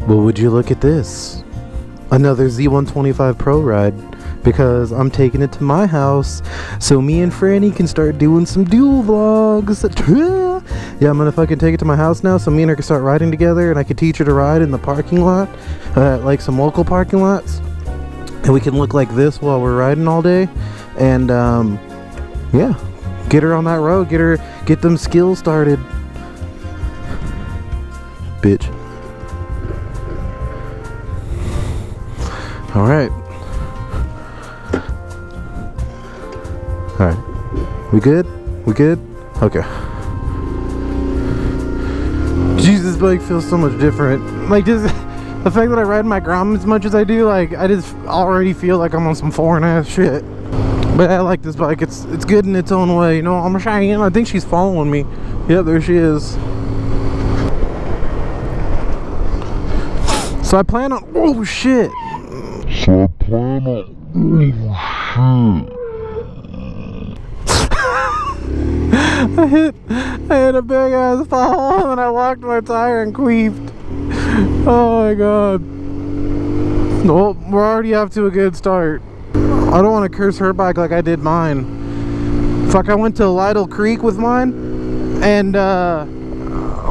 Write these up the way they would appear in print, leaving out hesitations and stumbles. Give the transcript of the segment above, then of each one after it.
Well, would you look at this? Another Z125 Pro ride, because I'm taking it to my house so me and Franny can start doing some dual vlogs. Yeah, I'm gonna fucking take it to my house now so me and her can start riding together, and I can teach her to ride in the parking lot, like some local parking lots, and we can look like this while we're riding all day. And yeah, get her on that road, get them skills started, bitch. Alright. Alright. We good? We good? Okay. Jesus, this bike feels so much different. Like, just the fact that I ride my Grom as much as I do, like, I just already feel like I'm on some foreign ass shit. But I like this bike. It's good in its own way. You know, I'm shining. I think she's following me. Yep, there she is. So I plan on... Oh, shit. So I plan on... I hit a big ass pothole and I locked my tire and queefed. Oh my god. Well, we're already off to a good start. I don't want to curse her bike like I did mine. Fuck, I went to Lytle Creek with mine, and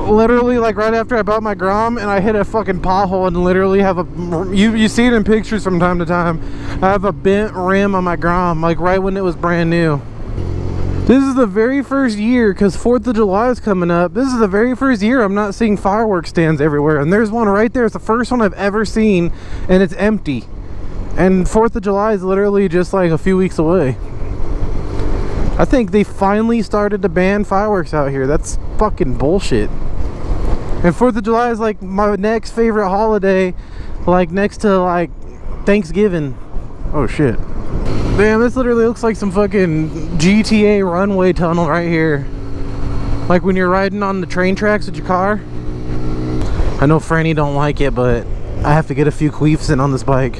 literally, like, right after I bought my Grom, and I hit a fucking pothole and literally have a... You see it in pictures from time to time. I have a bent rim on my Grom, like right when it was brand new. This is the very first year, because 4th of July is coming up. This is the very first year I'm not seeing fireworks stands everywhere. And there's one right there. It's the first one I've ever seen, and it's empty. And 4th of July is literally just like a few weeks away. I think they finally started to ban fireworks out here. That's fucking bullshit. And 4th of July is like my next favorite holiday, like next to like Thanksgiving. Oh shit. Damn, this literally looks like some fucking GTA runway tunnel right here. Like when you're riding on the train tracks with your car. I know Franny don't like it, but I have to get a few queefs in on this bike.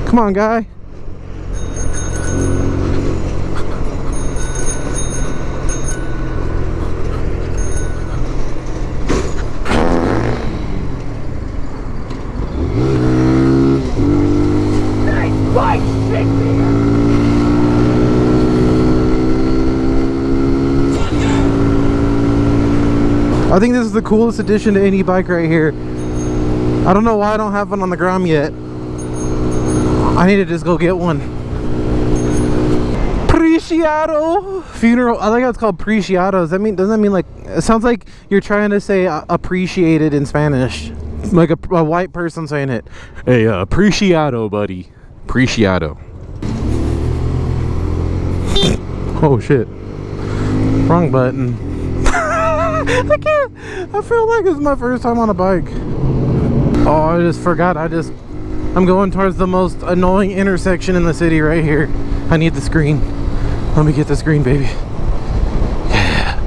Come on, guy. I think this is the coolest addition to any bike right here. I don't know why I don't have one on the Grom yet. I need to just go get one. Preciado funeral. I like how it's called Preciado. Doesn't that mean like, it sounds like you're trying to say appreciated in Spanish, like a white person saying it. Hey, Preciado, buddy. Preciado. Oh shit, wrong button. I can't. I feel like it's my first time on a bike. Oh, I just forgot. I'm going towards the most annoying intersection in the city right here. I need the screen. Let me get the screen, baby. Yeah.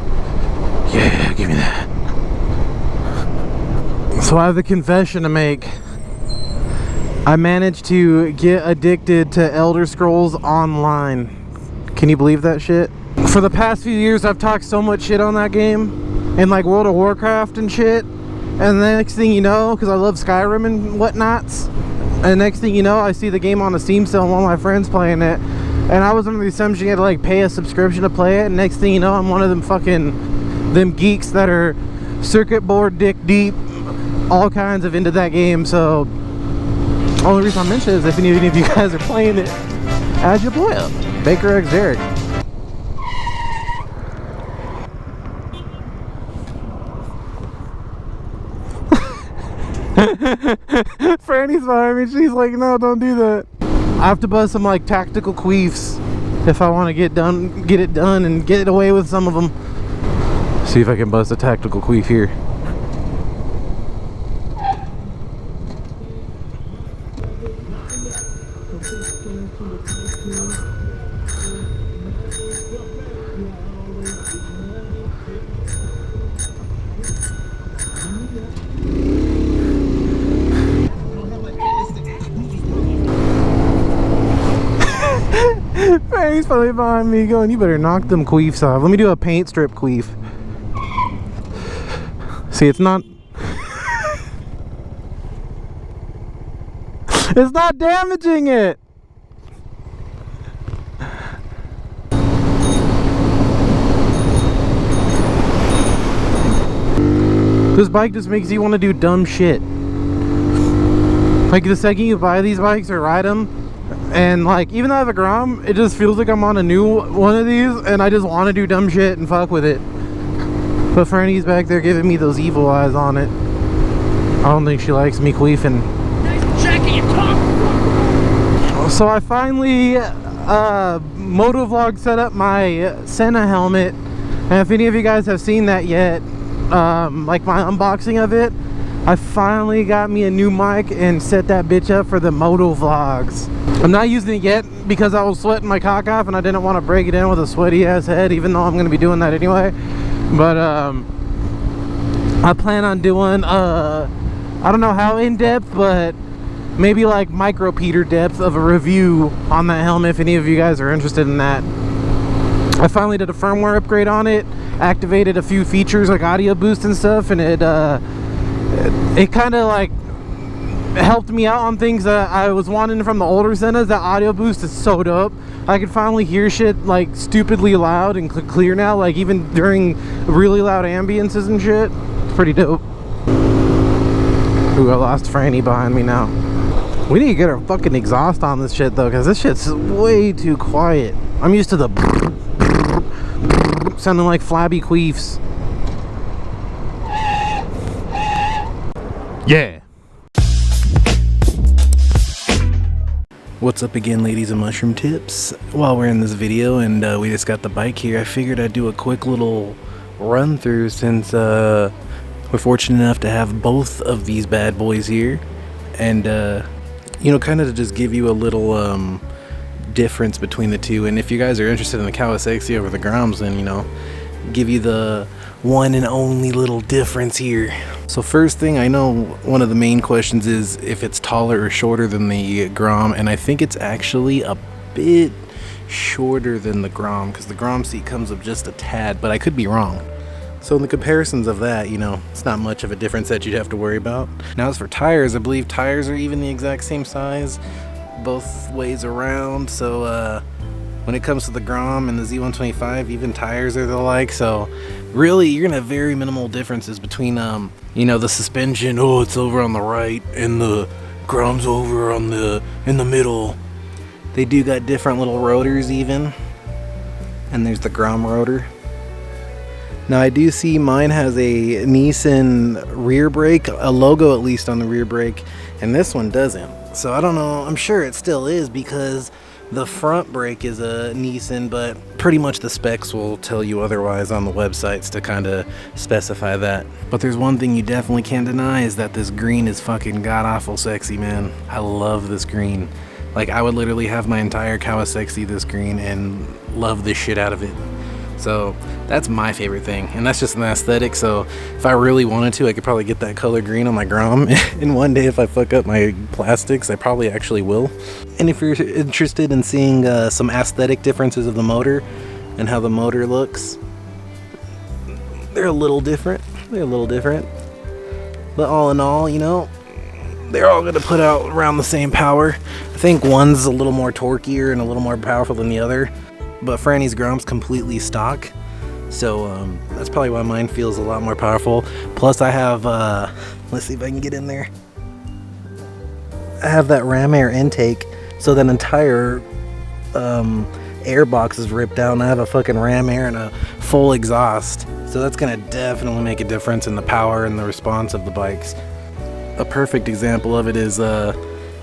Yeah, give me that. So I have a confession to make. I managed to get addicted to Elder Scrolls Online. Can you believe that shit? For the past few years, I've talked so much shit on that game. And like World of Warcraft and shit. And the next thing you know, because I love Skyrim and whatnots, and next thing you know, I see the game on a Steam sale and one of my friends playing it. And I was under the assumption you had to like pay a subscription to play it. And next thing you know, I'm one of them geeks that are circuit board dick deep, all kinds of into that game. So the only reason I mention it is if any of you guys are playing it, add your boy up, bakerXderek. Franny's behind me. She's like, no, don't do that. I have to buzz some like tactical queefs if I want to get it done and get away with some of them. See if I can buzz a tactical queef here. He's probably behind me going, you better knock them queefs off. Let me do a paint strip queef. See, it's not... it's not damaging it! This bike just makes you want to do dumb shit. Like the second you buy these bikes or ride them, and like even though I have a Grom, it just feels like I'm on a new one of these and I just want to do dumb shit and fuck with it. But Franny's back there giving me those evil eyes on it. I don't think she likes me queefing. So I finally motovlog set up my Senna helmet, and if any of you guys have seen that yet, like my unboxing of it, I finally got me a new mic and set that bitch up for the moto vlogs. I'm not using it yet because I was sweating my cock off and I didn't want to break it in with a sweaty ass head, even though I'm going to be doing that anyway. But I plan on doing I don't know how in depth, but maybe like micro Peter depth of a review on that helmet if any of you guys are interested in that. I finally did a firmware upgrade on it, activated a few features like audio boost and stuff, and it kind of like helped me out on things that I was wanting from the older Sennas. That audio boost is so dope. I can finally hear shit like stupidly loud and clear now, like even during really loud ambiences and shit. It's pretty dope. Ooh, I lost Franny behind me now. We need to get our fucking exhaust on this shit though, because this shit's way too quiet. I'm used to the sounding like flabby queefs. Yeah. What's up again, ladies and mushroom tips? While we're in this video and we just got the bike here, I figured I'd do a quick little run through since we're fortunate enough to have both of these bad boys here, and you know, kind of to just give you a little difference between the two. And if you guys are interested in the Kawasaki over the Groms, then, you know, give you the one and only little difference here. So first thing, I know one of the main questions is if it's taller or shorter than the Grom, and I think it's actually a bit shorter than the Grom, because the Grom seat comes up just a tad, but I could be wrong. So in the comparisons of that, you know, it's not much of a difference that you'd have to worry about. Now as for tires, I believe tires are even the exact same size both ways around. So when it comes to the Grom and the Z125, even tires are the like. So really, you're gonna have very minimal differences between you know, the suspension. Oh, it's over on the right, and the Grom's over on in the middle. They do got different little rotors even, and there's the Grom rotor. Now I do see mine has a Nissan rear brake, a logo at least on the rear brake, and this one doesn't. So I don't know, I'm sure it still is because the front brake is a Nissan, but pretty much the specs will tell you otherwise on the websites to kind of specify that. But there's one thing you definitely can't deny, is that this green is fucking god-awful sexy, man. I love this green. Like, I would literally have my entire Kawasaki this green and love the shit out of it. So that's my favorite thing, and that's just an aesthetic. So if I really wanted to, I could probably get that color green on my Grom, and one day if I fuck up my plastics, I probably actually will. And if you're interested in seeing some aesthetic differences of the motor and how the motor looks, they're a little different. But all in all, you know, they're all gonna put out around the same power. I think one's a little more torquier and a little more powerful than the other. But Franny's Grom's completely stock, so that's probably why mine feels a lot more powerful. Plus I have, let's see if I can get in there. I have that ram air intake, so that entire air box is ripped out, and I have a fucking ram air and a full exhaust. So that's gonna definitely make a difference in the power and the response of the bikes. A perfect example of it is,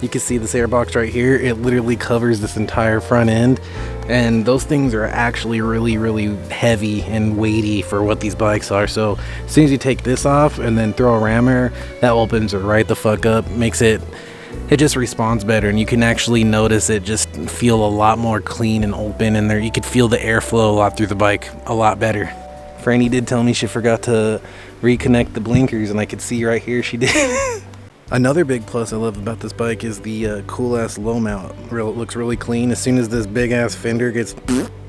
you can see this air box right here. It literally covers this entire front end, and those things are actually really heavy and weighty for what these bikes are. So as soon as you take this off and then throw a ram air, that opens it right the fuck up, makes it just responds better, and you can actually notice it just feel a lot more clean and open, and there you could feel the airflow a lot through the bike a lot better. Franny did tell me she forgot to reconnect the blinkers, and I could see right here she did. Another big plus I love about this bike is the cool ass low mount. It looks really clean. As soon as this big ass fender gets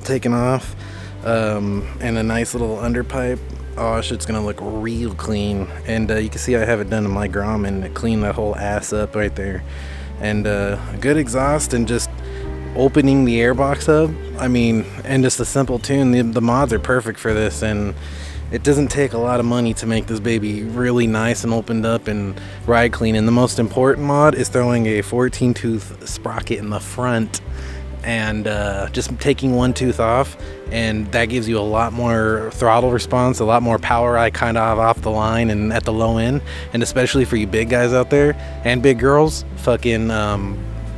taken off, and a nice little underpipe, oh, shit's gonna look real clean. And you can see I have it done in my Grom, and it cleaned that whole ass up right there. And good exhaust, and just opening the airbox up, I mean, and just a simple tune. The mods are perfect for this, and it doesn't take a lot of money to make this baby really nice and opened up and ride clean. And the most important mod is throwing a 14 tooth sprocket in the front, and just taking one tooth off, and that gives you a lot more throttle response, a lot more power kind of off the line and at the low end. And especially for you big guys out there and big girls, fucking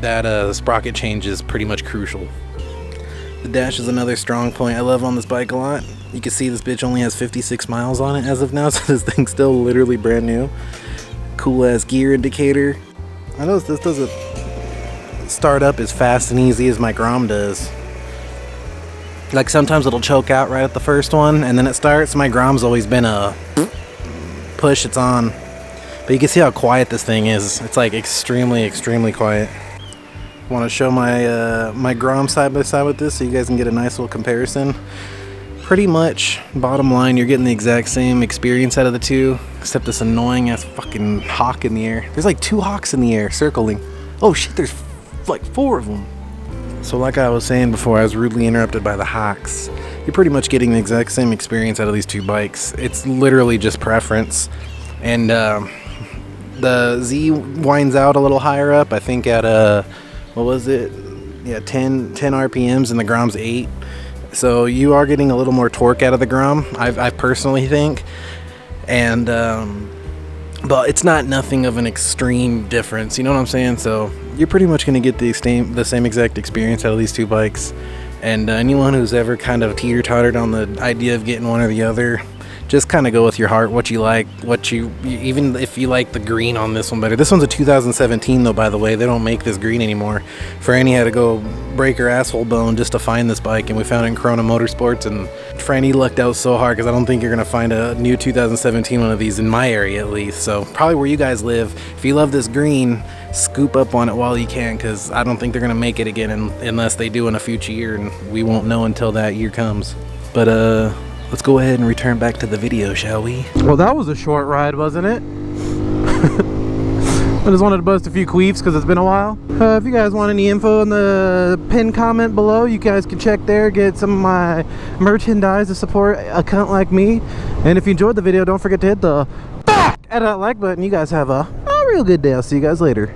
that sprocket change is pretty much crucial. The dash is another strong point I love on this bike a lot. You can see this bitch only has 56 miles on it as of now, so this thing's still literally brand new. Cool ass gear indicator. I noticed this doesn't start up as fast and easy as my Grom does. Like sometimes it'll choke out right at the first one and then it starts. My Grom's always been a push, it's on. But you can see how quiet this thing is. It's like extremely quiet. I want to show my my Grom side by side with this so you guys can get a nice little comparison. Pretty much, bottom line, you're getting the exact same experience out of the two, except this annoying ass fucking hawk in the air. There's like 2 hawks in the air circling. Oh shit, there's like 4 of them. So like I was saying before, I was rudely interrupted by the hawks. You're pretty much getting the exact same experience out of these two bikes. It's literally just preference. And the Z winds out a little higher up, I think at what was it? Yeah, 10 RPMs, and the Grom's 8. So you are getting a little more torque out of the Grom, I personally think. And but it's not nothing of an extreme difference, you know what I'm saying? So you're pretty much going to get the same exact experience out of these two bikes. And anyone who's ever kind of teeter-tottered on the idea of getting one or the other, just kind of go with your heart, what you like, even if you like the green on this one better. This one's a 2017 though, by the way. They don't make this green anymore. Franny had to go break her asshole bone just to find this bike, and we found it in Corona Motorsports, and Franny lucked out so hard because I don't think you're going to find a new 2017 one of these in my area at least. So probably where you guys live, if you love this green, scoop up on it while you can, because I don't think they're going to make it again unless they do in a future year, and we won't know until that year comes. But let's go ahead and return back to the video, shall we? Well, that was a short ride, wasn't it? I just wanted to bust a few queefs because it's been a while. If you guys want any info in the pinned comment below, you guys can check there, get some of my merchandise to support a cunt like me. And if you enjoyed the video, don't forget to hit the back at that like button. You guys have a real good day. I'll see you guys later.